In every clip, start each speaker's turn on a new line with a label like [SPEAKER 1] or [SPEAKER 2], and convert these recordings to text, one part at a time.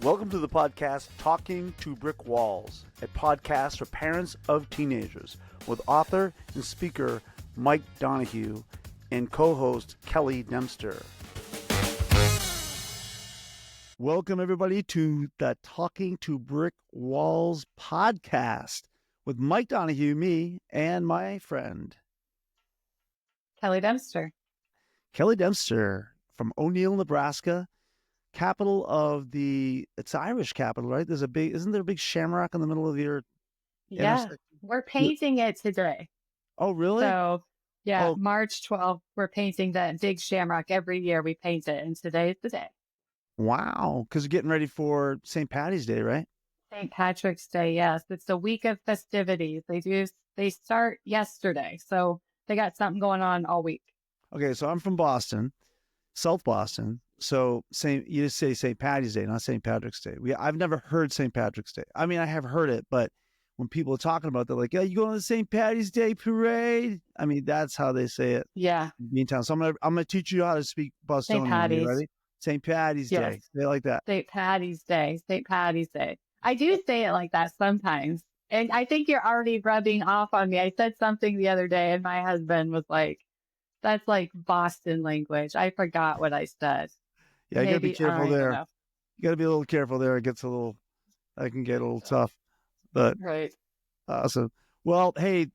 [SPEAKER 1] Welcome to the podcast, Talking to Brick Walls, a podcast for parents of teenagers with author and speaker Mike Donahue and co-host Kelli Dempster. Welcome, everybody, to the Talking to Brick Walls podcast with Mike Donahue, me, and my friend
[SPEAKER 2] Kelli Dempster.
[SPEAKER 1] Kelli Dempster from O'Neill, Nebraska, capital of it's Irish capital, right? Isn't there a big shamrock in the middle of your intersection?
[SPEAKER 2] We're painting it today.
[SPEAKER 1] Oh, really?
[SPEAKER 2] So, March 12th, we're painting that big shamrock. Every year we paint it, and today is the day.
[SPEAKER 1] Wow, because you're getting ready for St. Patty's Day, right?
[SPEAKER 2] St. Patrick's Day, yes. It's a week of festivities. They start yesterday, so they got something going on all week.
[SPEAKER 1] Okay, so I'm from Boston, South Boston. So you just say St. Patty's Day, not St. Patrick's Day. I've never heard St. Patrick's Day. I mean, I have heard it, but when people are talking about it, they're like, "Yeah, you going to the St. Patty's Day parade?" I mean, that's how they say it.
[SPEAKER 2] Yeah.
[SPEAKER 1] In town. So I'm gonna teach you how to speak Bostonian.
[SPEAKER 2] St. Patty's.
[SPEAKER 1] You ready? St. Patty's Day. They like that.
[SPEAKER 2] St. Patty's Day. St. Patty's Day. I do say it like that sometimes. And I think you're already rubbing off on me. I said something the other day and my husband was like, "That's like Boston language." I forgot what I said.
[SPEAKER 1] Yeah, you gotta be careful there. You gotta be a little careful there. It can get a little tough. But
[SPEAKER 2] right.
[SPEAKER 1] Awesome. Well, hey,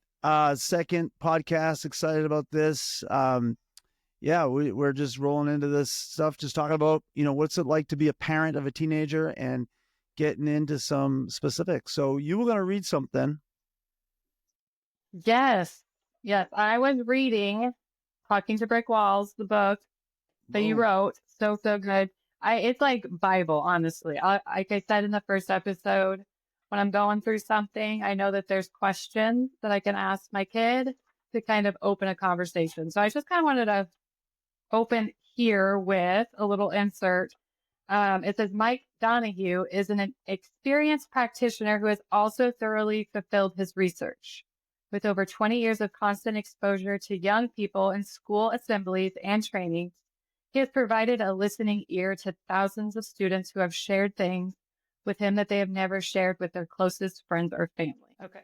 [SPEAKER 1] second podcast, excited about this. We're just rolling into this stuff, just talking about, what's it like to be a parent of a teenager and getting into some specifics. So you were going to read something.
[SPEAKER 2] Yes. I was reading Talking to Brick Walls, the book that you wrote. So good. It's like Bible, honestly. Like I said in the first episode, when I'm going through something, I know that there's questions that I can ask my kid to kind of open a conversation. So I just kind of wanted to open here with a little insert. It says, Mike Donahue is an experienced practitioner who has also thoroughly fulfilled his research. With over 20 years of constant exposure to young people in school assemblies and trainings, he has provided a listening ear to thousands of students who have shared things with him that they have never shared with their closest friends or family. Okay.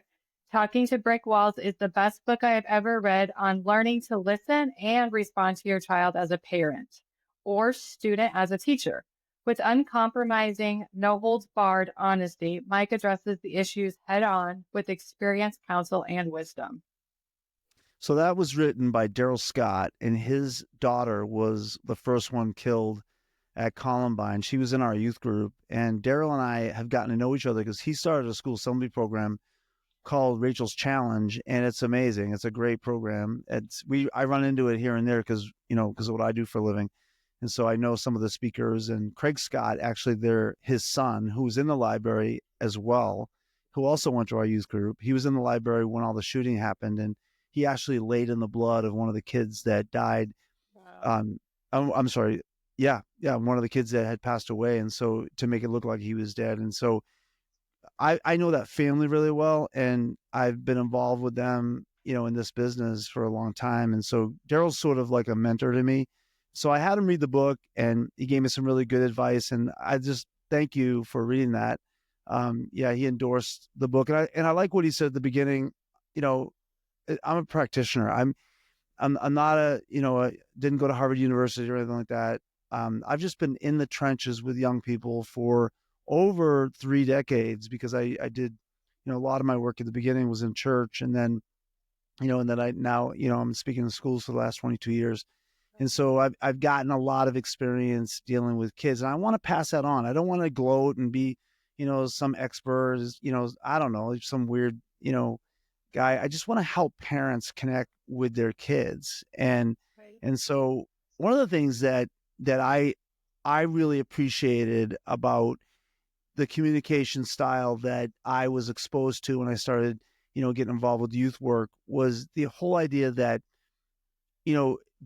[SPEAKER 2] Talking to Brick Walls is the best book I have ever read on learning to listen and respond to your child as a parent or student as a teacher. With uncompromising, no-holds-barred honesty, Mike addresses the issues head-on with experience, counsel, and wisdom.
[SPEAKER 1] So that was written by Daryl Scott, and his daughter was the first one killed at Columbine. She was in our youth group, and Daryl and I have gotten to know each other because he started a school assembly program called Rachel's Challenge, and it's amazing. It's a great program. I run into it here and there because of what I do for a living. And so I know some of the speakers, and Craig Scott, actually, his son, who was in the library as well, who also went to our youth group. He was in the library when all the shooting happened, and he actually laid in the blood of one of the kids that died.
[SPEAKER 2] Wow.
[SPEAKER 1] I'm sorry. Yeah. One of the kids that had passed away. And so to make it look like he was dead. And so I know that family really well, and I've been involved with them, in this business for a long time. And so Daryl's sort of like a mentor to me. So I had him read the book, and he gave me some really good advice. And I just thank you for reading that. He endorsed the book, and I like what he said at the beginning. I'm a practitioner. I'm not didn't go to Harvard University or anything like that. I've just been in the trenches with young people for over 3 decades because I did, a lot of my work at the beginning was in church, and then, I'm speaking in schools for the last 22 years. And so I've gotten a lot of experience dealing with kids, and I want to pass that on. I don't want to gloat and be, some expert, I don't know, some weird, guy. I just want to help parents connect with their kids. And so one of the things that I really appreciated about the communication style that I was exposed to when I started, getting involved with youth work was the whole idea that,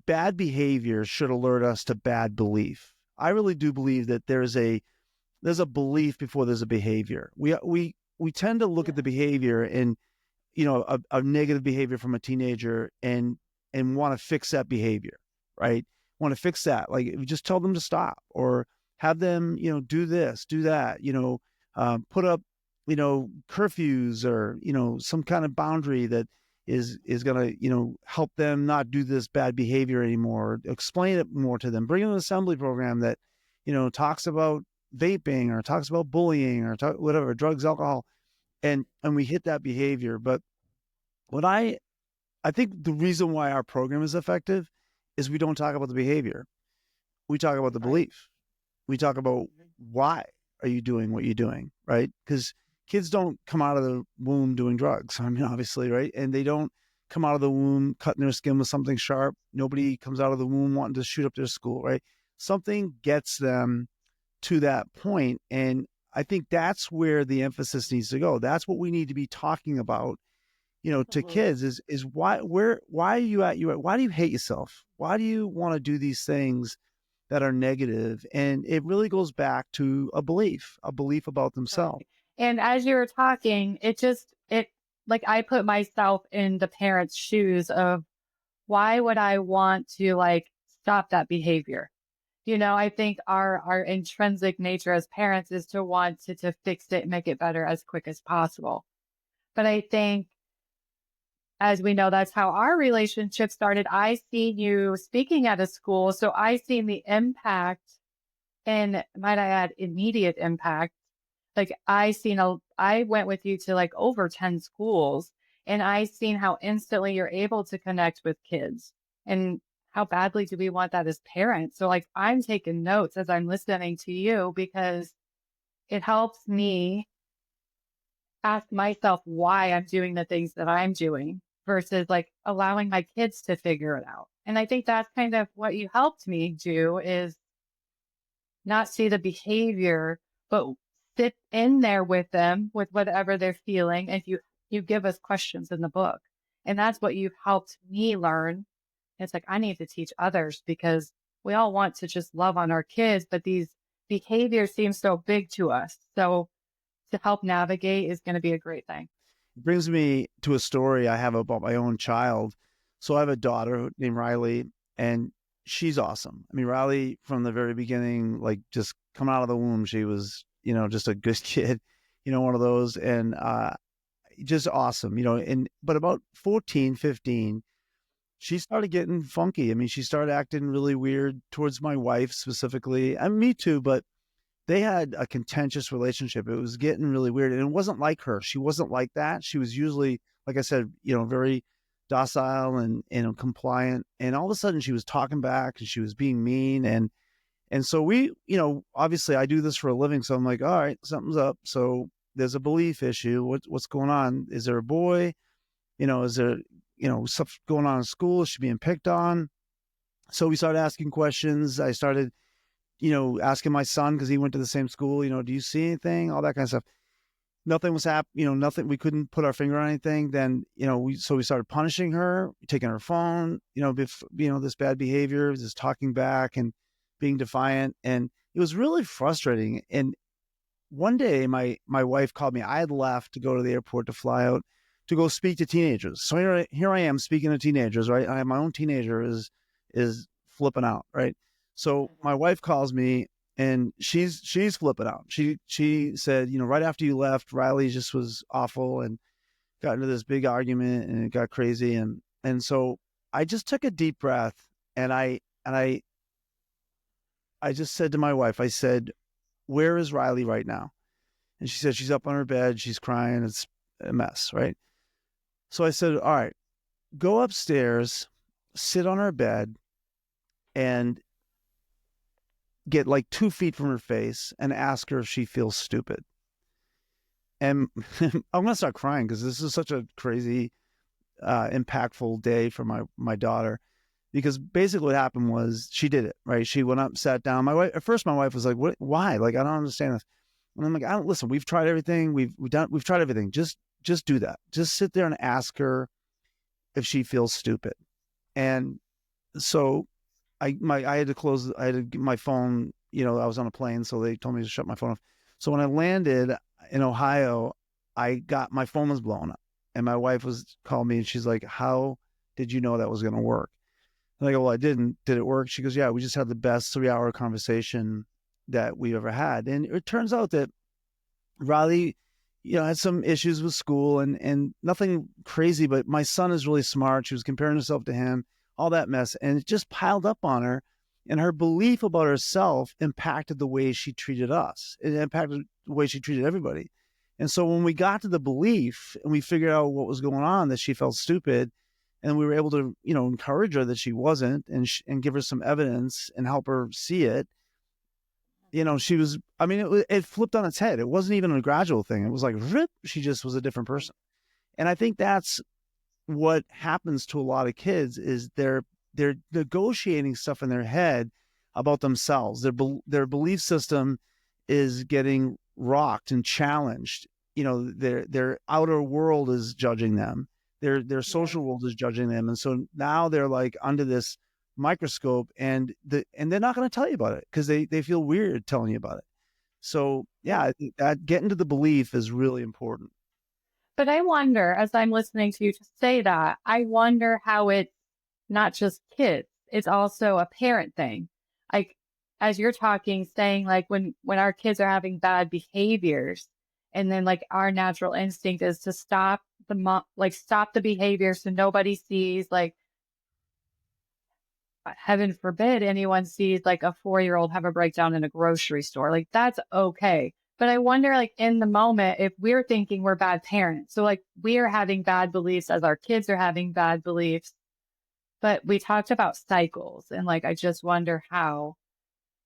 [SPEAKER 1] bad behavior should alert us to bad belief. I really do believe that there's a belief before there's a behavior. We tend to look at the behavior and, a negative behavior from a teenager and want to fix that behavior, right? Want to fix that. Like, just tell them to stop, or have them, do this, do that, put up, curfews or, some kind of boundary that is going to, help them not do this bad behavior anymore. Explain it more to them. Bring in an assembly program that, talks about vaping or talks about bullying or whatever, drugs, alcohol, and we hit that behavior. But what I think the reason why our program is effective is we don't talk about the behavior. We talk about the
[SPEAKER 2] Right.
[SPEAKER 1] belief. We talk about why are you doing what you're doing, right? Because kids don't come out of the womb doing drugs. I mean, obviously, right? And they don't come out of the womb cutting their skin with something sharp. Nobody comes out of the womb wanting to shoot up their school, right? Something gets them to that point, and I think that's where the emphasis needs to go. That's what we need to be talking about, to
[SPEAKER 2] Mhm.
[SPEAKER 1] kids is why are you why do you hate yourself? Why do you want to do these things that are negative? And it really goes back to a belief about themselves.
[SPEAKER 2] Right. And as you were talking, it like I put myself in the parent's shoes of why would I want to like stop that behavior? I think our intrinsic nature as parents is to want to fix it and make it better as quick as possible. But I think, as we know, that's how our relationship started. I seen you speaking at a school, so I seen the impact, and might I add, immediate impact. Like I went with you to like over 10 schools, and I seen how instantly you're able to connect with kids, and how badly do we want that as parents? So like I'm taking notes as I'm listening to you because it helps me ask myself why I'm doing the things that I'm doing versus like allowing my kids to figure it out. And I think that's kind of what you helped me do is not see the behavior, but sit in there with them with whatever they're feeling. And you give us questions in the book. And that's what you've helped me learn. It's like I need to teach others because we all want to just love on our kids, but these behaviors seem so big to us. So to help navigate is going to be a great thing.
[SPEAKER 1] It brings me to a story I have about my own child. So I have a daughter named Riley, and she's awesome. I mean, Riley from the very beginning, like just coming out of the womb, she was, just a good kid, one of those, and just awesome, and but about 14, 15, she started getting funky. I mean, she started acting really weird towards my wife specifically, and me too, but they had a contentious relationship. It was getting really weird. And it wasn't like her. She wasn't like that. She was usually, like I said, very docile and compliant. And all of a sudden she was talking back and she was being mean. And so we, obviously I do this for a living. So I'm like, all right, something's up. So there's a belief issue. What's going on? Is there a boy? Is there, stuff going on in school? Is she being picked on? So we started asking questions. I started asking my son because he went to the same school, do you see anything? All that kind of stuff. Nothing was happening, nothing. We couldn't put our finger on anything. Then, we started punishing her, taking her phone, this bad behavior, this talking back and being defiant. And it was really frustrating. And one day my wife called me. I had left to go to the airport to fly out to go speak to teenagers. So here I am speaking to teenagers, right? I have my own teenager is flipping out, right? So my wife calls me and she's flipping out. She said, right after you left, Riley just was awful and got into this big argument and it got crazy. And so I just took a deep breath and I just said to my wife, I said, where is Riley right now? And she said, she's up on her bed. She's crying. It's a mess, right? So I said, all right, go upstairs, sit on her bed, and get like 2 feet from her face and ask her if she feels stupid. And I'm going to start crying because this is such a crazy, impactful day for my daughter. Because basically what happened was she did it, right? She went up, sat down. My wife, at first, my wife was like, "What? Why? Like, I don't understand this." And I'm like, "I don't listen. We've tried everything. We've tried everything. Just do that. Just sit there and ask her if she feels stupid." And so I had to close. I had to get my phone. I was on a plane, so they told me to shut my phone off. So when I landed in Ohio, I got my phone was blowing up, and my wife was called me, and she's like, "How did you know that was going to work?" And I go, "Well, I didn't. Did it work?" She goes, "Yeah, we just had the best 3-hour conversation that we ever had. And it turns out that Riley, had some issues with school and nothing crazy, but my son is really smart. She was comparing herself to him, all that mess, and it just piled up on her. And her belief about herself impacted the way she treated us. It impacted the way she treated everybody. And so when we got to the belief and we figured out what was going on, that she felt stupid, and we were able to, encourage her that she wasn't, and give her some evidence and help her see it. She was, it flipped on its head. It wasn't even a gradual thing. It was like, rip, she just was a different person. And I think that's what happens to a lot of kids is they're negotiating stuff in their head about themselves. Their belief system is getting rocked and challenged. Their outer world is judging them. Their social world is judging them. And so now they're like under this microscope, and they're not going to tell you about it because they feel weird telling you about it. So yeah, I think that getting to the belief is really important.
[SPEAKER 2] But I wonder, as I'm listening to you to say that, I wonder how it's not just kids, it's also a parent thing. Like, as you're talking, saying like when our kids are having bad behaviors, and then like our natural instinct is to stop stop the behavior so nobody sees, like, heaven forbid anyone sees like a 4-year-old have a breakdown in a grocery store. Like, that's okay. But I wonder, like, in the moment, if we're thinking we're bad parents. So, like, we are having bad beliefs as our kids are having bad beliefs. But we talked about cycles. And, like, I just wonder how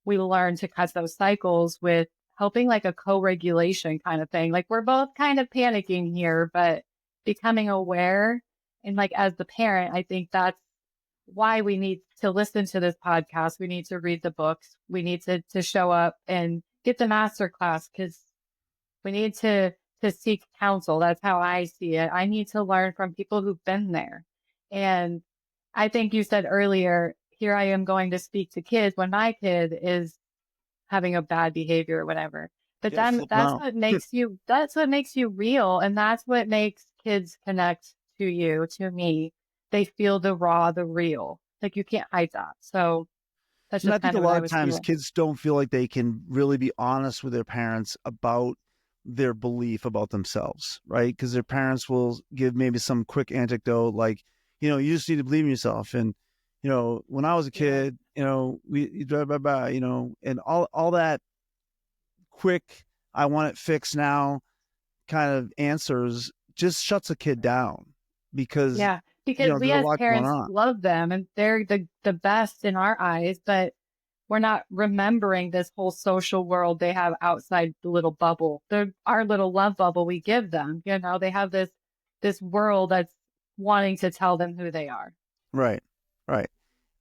[SPEAKER 2] we learn to cut those cycles with helping, like, a co regulation kind of thing. Like, we're both kind of panicking here, but becoming aware. And, like, as the parent, I think that's why we need to listen to this podcast. We need to read the books. We need to show up and get the master class, because we need to seek counsel. That's how I see it. I need to learn from people who've been there. And I think you said earlier, here I am going to speak to kids when my kid is having a bad behavior or whatever. But
[SPEAKER 1] Yeah,
[SPEAKER 2] then
[SPEAKER 1] flipping out.
[SPEAKER 2] that's what makes you real. And that's what makes kids connect to you, to me. They feel the raw, the real. Like, you can't hide that. So that's
[SPEAKER 1] And I
[SPEAKER 2] just
[SPEAKER 1] think
[SPEAKER 2] kind
[SPEAKER 1] a
[SPEAKER 2] of what
[SPEAKER 1] lot
[SPEAKER 2] I
[SPEAKER 1] of
[SPEAKER 2] was
[SPEAKER 1] times
[SPEAKER 2] feeling.
[SPEAKER 1] kids don't feel like they can really be honest with their parents about their belief about themselves, right? Because their parents will give maybe some quick anecdote like, you just need to believe in yourself. And, when I was a
[SPEAKER 2] Yeah.
[SPEAKER 1] kid, we, blah, blah, blah, and all that quick, I want it fixed now kind of answers just shuts a kid down because,
[SPEAKER 2] Yeah. Because we
[SPEAKER 1] there's a
[SPEAKER 2] as
[SPEAKER 1] lot going
[SPEAKER 2] parents
[SPEAKER 1] on.
[SPEAKER 2] love them and they're the best in our eyes, but we're not remembering this whole social world they have outside the little bubble. Our little love bubble we give them. They have this world that's wanting to tell them who they are.
[SPEAKER 1] Right. Right.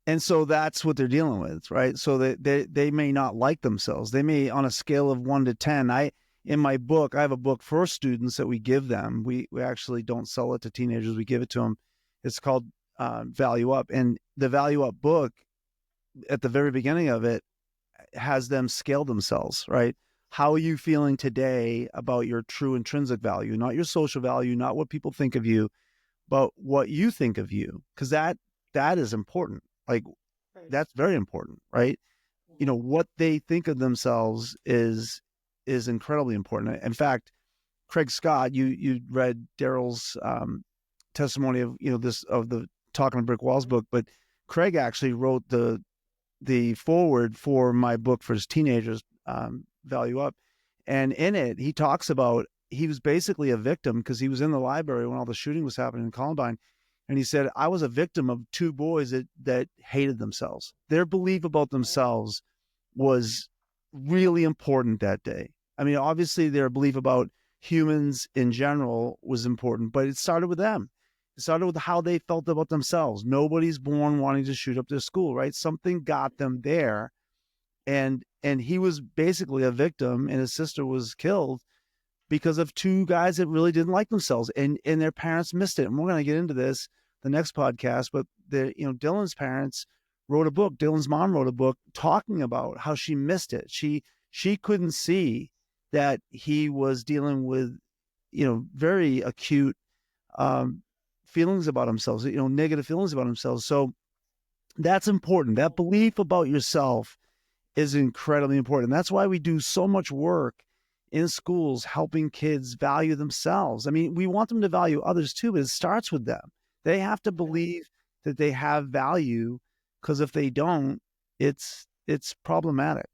[SPEAKER 1] And so that's what they're dealing with, right? So they may not like themselves. They may, on a scale of 1 to 10. In my book, I have a book for students that we give them. We actually don't sell it to teenagers. We give it to them. It's called Value Up. And the Value Up book, at the very beginning of it, has them scale themselves, right? How are you feeling today about your true intrinsic value, not your social value, not what people think of you, but what you think of you? Because that is important. Like,
[SPEAKER 2] Right.
[SPEAKER 1] that's very important, right? What they think of themselves is incredibly important. In fact, Craig Scott, you read Daryl's testimony of this of the Talking to Brick Walls book, but Craig actually wrote the foreword for my book for his teenagers, Value Up, and in it he talks about he was basically a victim because he was in the library when all the shooting was happening in Columbine. And he said, I was a victim of two boys that hated themselves. Their belief about themselves was really important that day. I mean, obviously their belief about humans in general was important, but it started with them. It started with how they felt about themselves. Nobody's born wanting to shoot up their school, right? Something got them there. And he was basically a victim, and his sister was killed because of two guys that really didn't like themselves, and their parents missed it. And we're going to get into this the next podcast, but Dylan's parents wrote a book. Dylan's mom wrote a book talking about how she missed it. She couldn't see that he was dealing with, very acute feelings about himself, negative feelings about himself. So that's important. That belief about yourself is incredibly important. That's why we do so much work in schools helping kids value themselves. I mean, we want them to value others too, but it starts with them. They have to believe that they have value, because if they don't, it's problematic.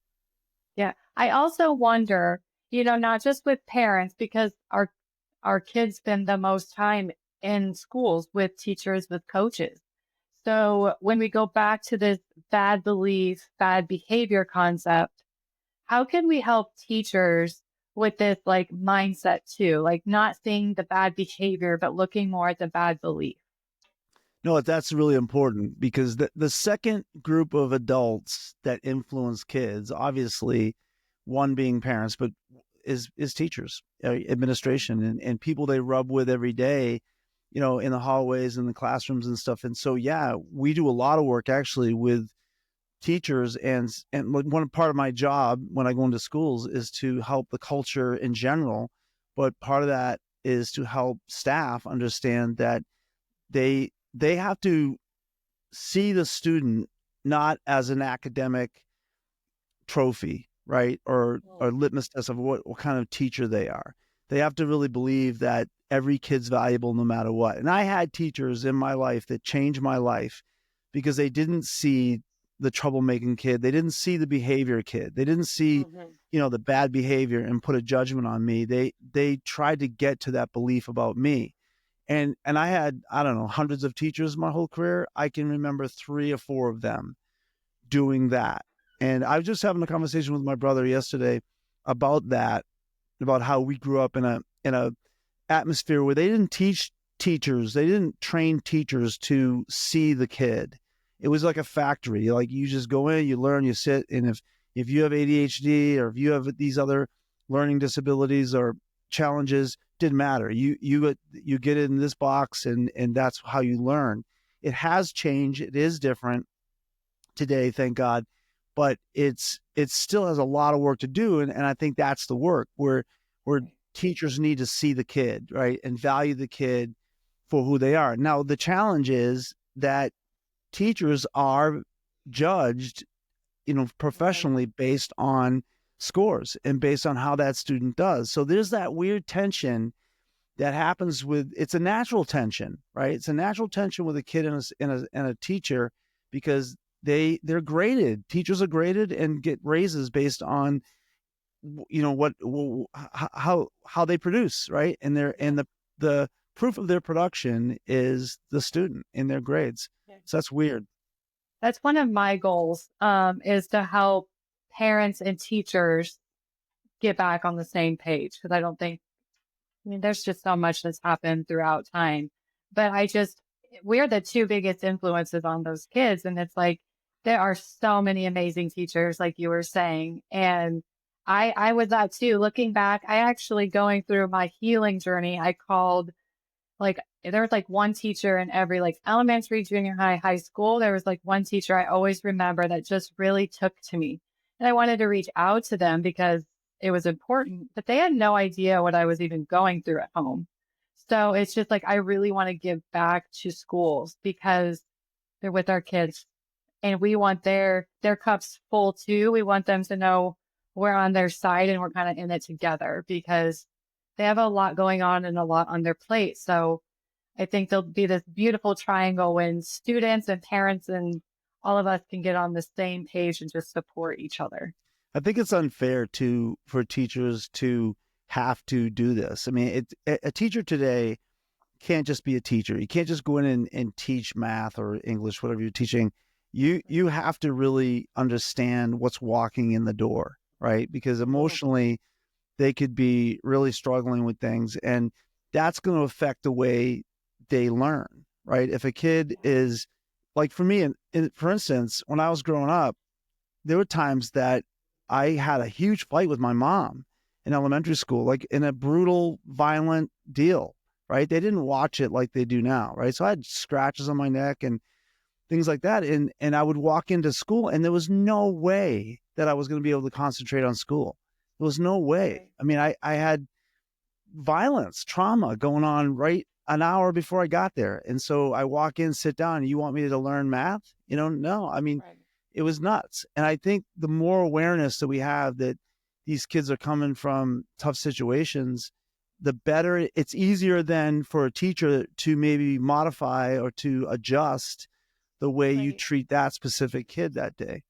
[SPEAKER 2] Yeah. I also wonder, not just with parents, because our kids spend the most time in schools with teachers, with coaches. So when we go back to this bad belief, bad behavior concept, how can we help teachers with this like mindset too? Like not seeing the bad behavior, but looking more at the bad belief.
[SPEAKER 1] No, that's really important, because the second group of adults that influence kids, obviously, one being parents, but is teachers, administration, and people they rub with every day, in the hallways and the classrooms and stuff. And so, yeah, we do a lot of work actually with teachers, and one part of my job when I go into schools is to help the culture in general, but part of that is to help staff understand that they have to see the student not as an academic trophy, right? Or litmus test of what kind of teacher they are. They have to really believe that every kid's valuable no matter what. And I had teachers in my life that changed my life because they didn't see the troublemaking kid. They didn't see the behavior kid. They didn't see, the bad behavior and put a judgment on me. They tried to get to that belief about me. And I had, I don't know, hundreds of teachers my whole career. I can remember 3 or 4 of them doing that. And I was just having a conversation with my brother yesterday about that, about how we grew up in a atmosphere where they didn't teach teachers, they didn't train teachers to see the kid. It was like a factory. Like, you just go in, you learn, you sit, and if you have ADHD or if you have these other learning disabilities or challenges, didn't matter. You get in this box, and that's how you learn. It has changed. It is different today, thank God, but it still has a lot of work to do, and I think that's the work where teachers need to see the kid, right, and value the kid for who they are. Now, the challenge is that teachers are judged,
[SPEAKER 2] Right.
[SPEAKER 1] professionally based on scores and based on how that student does. So there's that weird tension that happens with, it's a natural tension, right? It's a natural tension with a kid and a teacher, because they're graded. Teachers are graded and get raises based on what how they produce, right? And
[SPEAKER 2] Yeah.
[SPEAKER 1] the proof of their production is the student in their grades.
[SPEAKER 2] Yeah.
[SPEAKER 1] So that's weird.
[SPEAKER 2] That's one of my goals, is to help parents and teachers get back on the same page. Because I don't think, I mean, there's just so much that's happened throughout time. But we're the two biggest influences on those kids. And it's like, there are so many amazing teachers, like you were saying. And I was that too. Looking back, I actually going through my healing journey, I called like, there was like one teacher in every like elementary, junior high, high school. There was like one teacher I always remember that just really took to me. And I wanted to reach out to them because it was important, but they had no idea what I was even going through at home. So it's just like, I really want to give back to schools because they're with our kids and we want their cups full too. We want them to know we're on their side and we're kind of in it together because they have a lot going on and a lot on their plate. So I think there'll be this beautiful triangle when students and parents and all of us can get on the same page and just support each other.
[SPEAKER 1] I think it's unfair for teachers to have to do this. I mean, a teacher today can't just be a teacher. You can't just go in and teach math or English, whatever you're teaching. You have to really understand what's walking in the door, right? Because
[SPEAKER 2] Mhm.
[SPEAKER 1] emotionally they could be really struggling with things, and that's going to affect the way they learn, right? If a kid is like, for me, for instance, when I was growing up, there were times that I had a huge fight with my mom in elementary school, like in a brutal, violent deal, right? They didn't watch it like they do now, right? So I had scratches on my neck and things like that. And I would walk into school, and there was no way that I was going to be able to concentrate on school. There was no way.
[SPEAKER 2] Right.
[SPEAKER 1] I mean, I had violence, trauma going on right an hour before I got there. And so I walk in, sit down, and you want me to learn math? No. I mean,
[SPEAKER 2] Right.
[SPEAKER 1] it was nuts. And I think the more awareness that we have that these kids are coming from tough situations, the better. It's easier then for a teacher to maybe modify or to adjust the way you
[SPEAKER 2] Right.
[SPEAKER 1] treat that specific kid that day.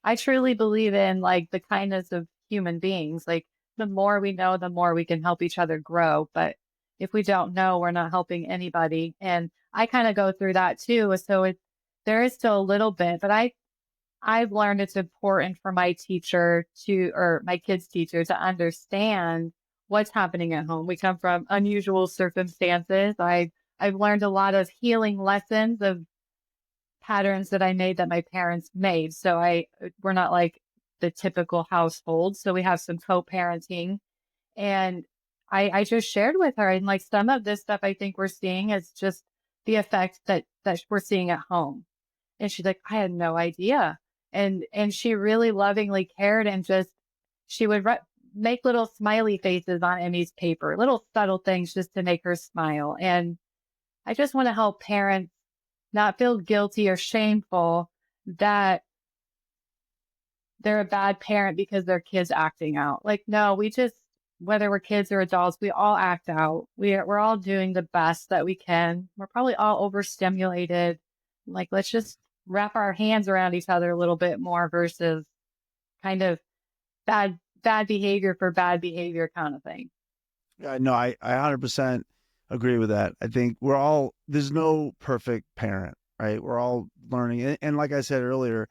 [SPEAKER 2] I truly believe in like the kindness of human beings. Like the more we know, the more we can help each other grow. But if we don't know, we're not helping anybody. And I kind of go through that too. So there is still a little bit, but I've learned it's important for my teacher to, or my kids' teacher to understand what's happening at home. We come from unusual circumstances. I've learned a lot of healing lessons of patterns that I made that my parents made. So we're not like the typical household. So we have some co-parenting, and I just shared with her, and like some of this stuff I think we're seeing is just the effect that we're seeing at home. And she's like, I had no idea. And she really lovingly cared, and just she would make little smiley faces on Emmy's paper, little subtle things just to make her smile. And I just want to help parents not feel guilty or shameful that they're a bad parent because their kid's acting out. Like, no, we just, whether we're kids or adults, we all act out. We're all doing the best that we can. We're probably all overstimulated. Like, let's just wrap our hands around each other a little bit more versus kind of bad behavior for bad behavior kind of thing.
[SPEAKER 1] No, I 100% agree with that. I think there's no perfect parent, right? We're all learning. And like I said earlier,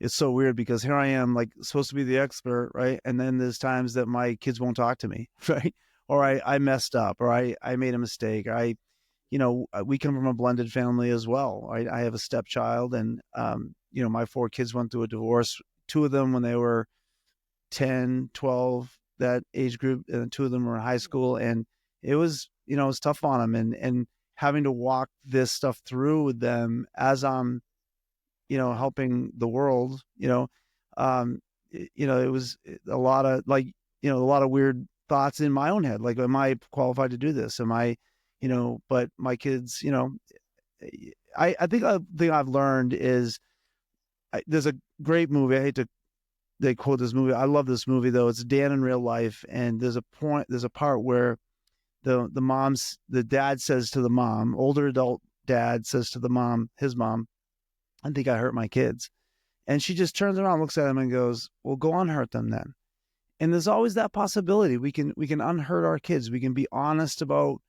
[SPEAKER 1] it's so weird because here I am, like, supposed to be the expert, right? And then there's times that my kids won't talk to me, right? Or I messed up, or I made a mistake. We come from a blended family as well, right? I have a stepchild, and, my 4 kids went through a divorce, 2 of them when they were 10, 12, that age group, and 2 of them were in high school. And it was tough on them, and having to walk this stuff through with them as I'm, helping the world, it was a lot of, like, a lot of weird thoughts in my own head. Like, am I qualified to do this? Am I, but my kids, I think the thing I've learned is there's a great movie. I hate to they quote this movie. I love this movie though. It's Dan in real life, and there's a part where the dad says to the mom, older adult dad says to the mom, his mom, I think I hurt my kids. And she just turns around, looks at him, and goes, well, go unhurt them then. And there's always that possibility. We can unhurt our kids. We can be honest about,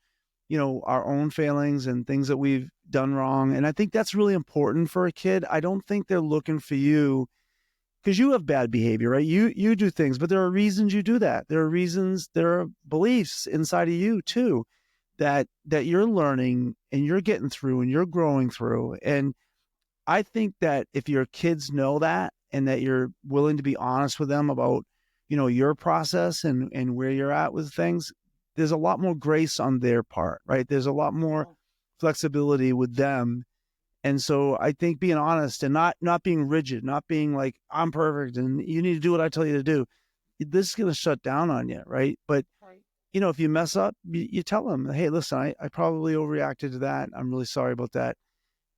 [SPEAKER 1] our own failings and things that we've done wrong. And I think that's really important for a kid. I don't think they're looking for you because you have bad behavior, right? You do things, but there are reasons you do that. There are beliefs inside of you too that you're learning and you're getting through and you're growing through. And I think that if your kids know that, and that you're willing to be honest with them about, your process and where you're at with things, there's a lot more grace on their part, right? There's a lot more flexibility with them. And so I think being honest and not being rigid, not being like, I'm perfect and you need to do what I tell you to do, this is going to shut down on you, right? But
[SPEAKER 2] Right.
[SPEAKER 1] if you mess up, you tell them, hey, listen, I probably overreacted to that. I'm really sorry about that.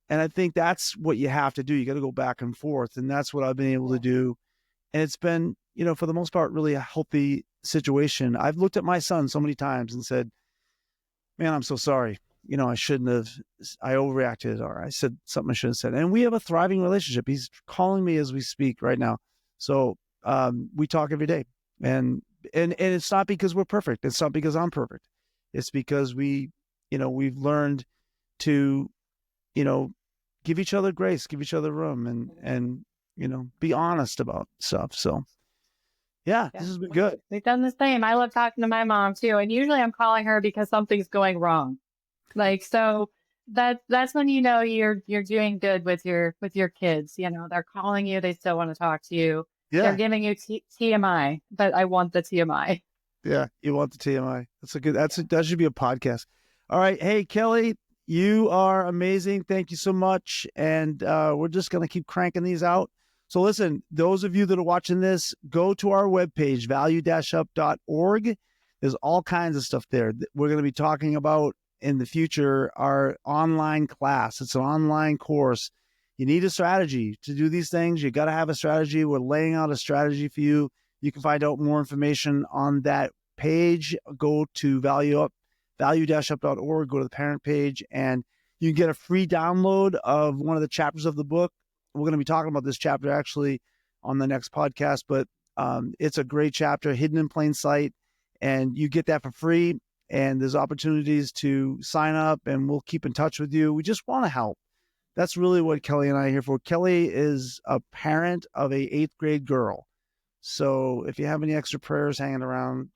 [SPEAKER 1] And I think that's what you have to do. You got to go back and forth. And that's what I've been able to do. And it's been, for the most part, really a healthy situation. I've looked at my son so many times and said, man, I'm so sorry. I shouldn't have, I overreacted, or I said something I shouldn't have said. And we have a thriving relationship. He's calling me as we speak right now. So we talk every day. And it's not because we're perfect. It's not because I'm perfect. It's because we've learned to, give each other grace, give each other room, and be honest about stuff. So yeah,
[SPEAKER 2] Yeah.
[SPEAKER 1] this has been good.
[SPEAKER 2] We've done the same. I love talking to my mom too. And usually I'm calling her because something's going wrong. Like, so that's when you're doing good with your kids. They're calling you, they still want to talk to you. They're
[SPEAKER 1] Yeah.
[SPEAKER 2] giving you TMI, but I want the TMI.
[SPEAKER 1] Yeah. You want the TMI. That should be a podcast. All right. Hey, Kelli, you are amazing. Thank you so much. And we're just going to keep cranking these out. So listen, those of you that are watching this, go to our webpage, value-up.org. There's all kinds of stuff there. We're going to be talking about in the future our online class. It's an online course. you need a strategy to do these things. You got to have a strategy. We're laying out a strategy for you. You can find out more information on that page. Go to value-up.org, go to the parent page, and you can get a free download of one of the chapters of the book. We're going to be talking about this chapter actually on the next podcast, but it's a great chapter, hidden in plain sight, and you get that for free. And there's opportunities to sign up, and we'll keep in touch with you. We just want to help. That's really what Kelli and I are here for. Kelli is a parent of a 8th grade girl. So if you have any extra prayers hanging around,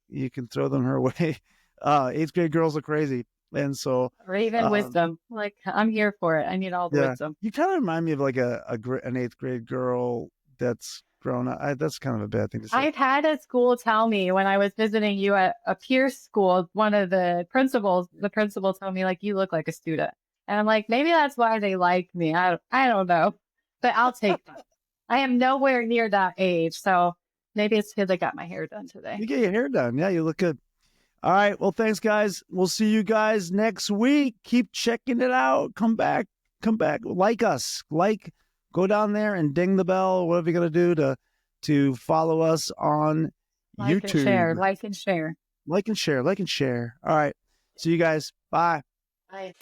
[SPEAKER 1] you can throw them her way. 8th grade girls are crazy. And so,
[SPEAKER 2] or even wisdom. Like, I'm here for it. I need all the wisdom.
[SPEAKER 1] You kind of remind me of like an 8th grade girl that's grown up. That's kind of a bad thing to say.
[SPEAKER 2] I've had a school tell me when I was visiting you at a peer school, one of the principal told me, like, you look like a student. And I'm like, maybe that's why they like me. I don't know, but I'll take that. I am nowhere near that age. So maybe it's because I got my hair done today.
[SPEAKER 1] You get your hair done. Yeah, you look good. All right. Well, thanks, guys. We'll see you guys next week. Keep checking it out. Come back. Like us. Go down there and ding the bell. Whatever you're going to do to follow us on YouTube.
[SPEAKER 2] Like and share.
[SPEAKER 1] All right. See you guys. Bye.
[SPEAKER 2] Bye.